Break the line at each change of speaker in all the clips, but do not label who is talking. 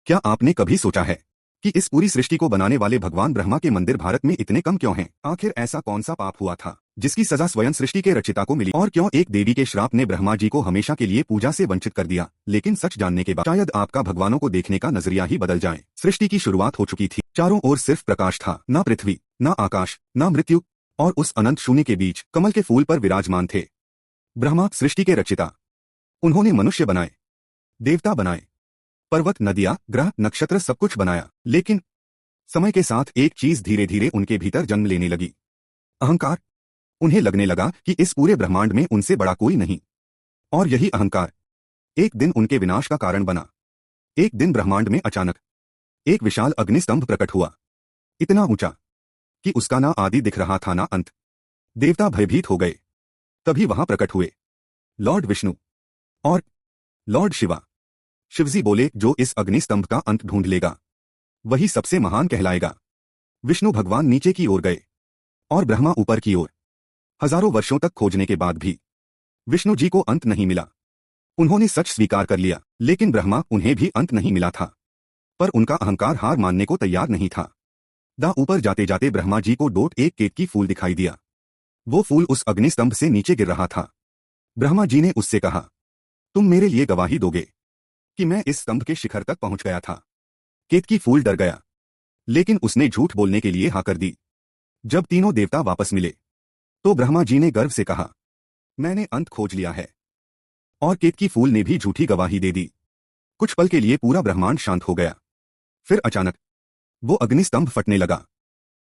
क्या आपने कभी सोचा है कि इस पूरी सृष्टि को बनाने वाले भगवान ब्रह्मा के मंदिर भारत में इतने कम क्यों हैं? आखिर ऐसा कौन सा पाप हुआ था जिसकी सजा स्वयं सृष्टि के रचिता को मिली? और क्यों एक देवी के श्राप ने ब्रह्मा जी को हमेशा के लिए पूजा से वंचित कर दिया? लेकिन सच जानने के बाद शायद आपका भगवानों को देखने का नजरिया ही बदल जाए। सृष्टि की शुरुआत हो चुकी थी, चारों ओर सिर्फ प्रकाश था, ना पृथ्वी, ना आकाश, ना मृत्यु, और उस अनंत शून्य के बीच कमल के फूल पर विराजमान थे ब्रह्मा, सृष्टि के रचिता। उन्होंने मनुष्य बनाए, देवता बनाए, पर्वत, नदियां, ग्रह, नक्षत्र, सब कुछ बनाया। लेकिन समय के साथ एक चीज धीरे धीरे उनके भीतर जन्म लेने लगी, अहंकार। उन्हें लगने लगा कि इस पूरे ब्रह्मांड में उनसे बड़ा कोई नहीं, और यही अहंकार एक दिन उनके विनाश का कारण बना। एक दिन ब्रह्मांड में अचानक एक विशाल अग्निस्तंभ प्रकट हुआ, इतना ऊंचा कि उसका ना आदि दिख रहा था ना अंत। देवता भयभीत हो गए। तभी वहां प्रकट हुए लॉर्ड विष्णु और लॉर्ड शिवा। शिवजी बोले, जो इस अग्निस्तंभ का अंत ढूंढ लेगा वही सबसे महान कहलाएगा। विष्णु भगवान नीचे की ओर गए और ब्रह्मा ऊपर की ओर। हजारों वर्षों तक खोजने के बाद भी विष्णु जी को अंत नहीं मिला। उन्होंने सच स्वीकार कर लिया, लेकिन ब्रह्मा, उन्हें भी अंत नहीं मिला था। पर उनका अहंकार हार मानने को तैयार नहीं था। ऊपर जाते जाते ब्रह्मा जी को डोट एक केतकी फूल दिखाई दिया। वो फूल उस अग्निस्तंभ से नीचे गिर रहा था। ब्रह्मा जी ने उससे कहा, तुम मेरे लिए गवाही दोगे कि मैं इस स्तंभ के शिखर तक पहुंच गया था? केतकी फूल डर गया, लेकिन उसने झूठ बोलने के लिए हाँ कर दी। जब तीनों देवता वापस मिले तो ब्रह्मा जी ने गर्व से कहा, मैंने अंत खोज लिया है। और केतकी फूल ने भी झूठी गवाही दे दी। कुछ पल के लिए पूरा ब्रह्मांड शांत हो गया। फिर अचानक वो अग्निस्तंभ फटने लगा।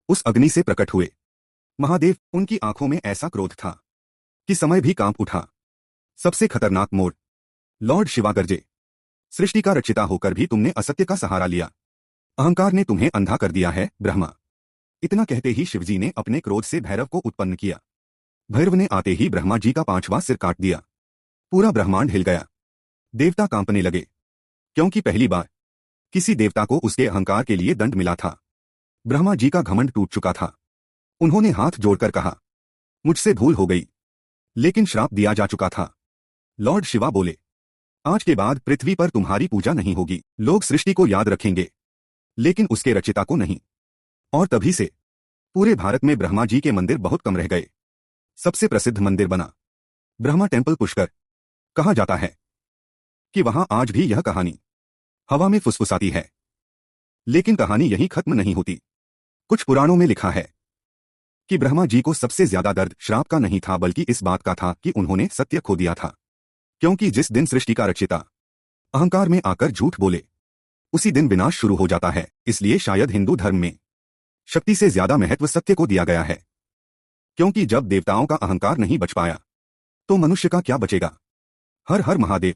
उस अग्नि से प्रकट हुए महादेव। उनकी आंखों में ऐसा क्रोध था कि समय भी कांप उठा। सबसे खतरनाक मोड़, लॉर्ड शिवा गरजे, सृष्टि का रचिता होकर भी तुमने असत्य का सहारा लिया। अहंकार ने तुम्हें अंधा कर दिया है ब्रह्मा। इतना कहते ही शिवजी ने अपने क्रोध से भैरव को उत्पन्न किया। भैरव ने आते ही ब्रह्मा जी का 5वां सिर काट दिया। पूरा ब्रह्मांड हिल गया। देवता कांपने लगे, क्योंकि पहली बार किसी देवता को उसके अहंकार के लिए दंड मिला था। ब्रह्मा जी का घमंड टूट चुका था। उन्होंने हाथ जोड़कर कहा, मुझसे भूल हो गई, लेकिन श्राप दिया जा चुका था। लॉर्ड शिवा बोले, आज के बाद पृथ्वी पर तुम्हारी पूजा नहीं होगी। लोग सृष्टि को याद रखेंगे, लेकिन उसके रचिता को नहीं। और तभी से पूरे भारत में ब्रह्मा जी के मंदिर बहुत कम रह गए। सबसे प्रसिद्ध मंदिर बना ब्रह्मा टेम्पल पुष्कर। कहा जाता है कि वहां आज भी यह कहानी हवा में फुसफुसाती है। लेकिन कहानी यहीं खत्म नहीं होती। कुछ पुराणों में लिखा है कि ब्रह्मा जी को सबसे ज्यादा दर्द श्राप का नहीं था, बल्कि इस बात का था कि उन्होंने सत्य खो दिया था। क्योंकि जिस दिन सृष्टि का रचिता अहंकार में आकर झूठ बोले, उसी दिन विनाश शुरू हो जाता है। इसलिए शायद हिंदू धर्म में शक्ति से ज्यादा महत्व सत्य को दिया गया है। क्योंकि जब देवताओं का अहंकार नहीं बच पाया तो मनुष्य का क्या बचेगा। हर हर महादेव।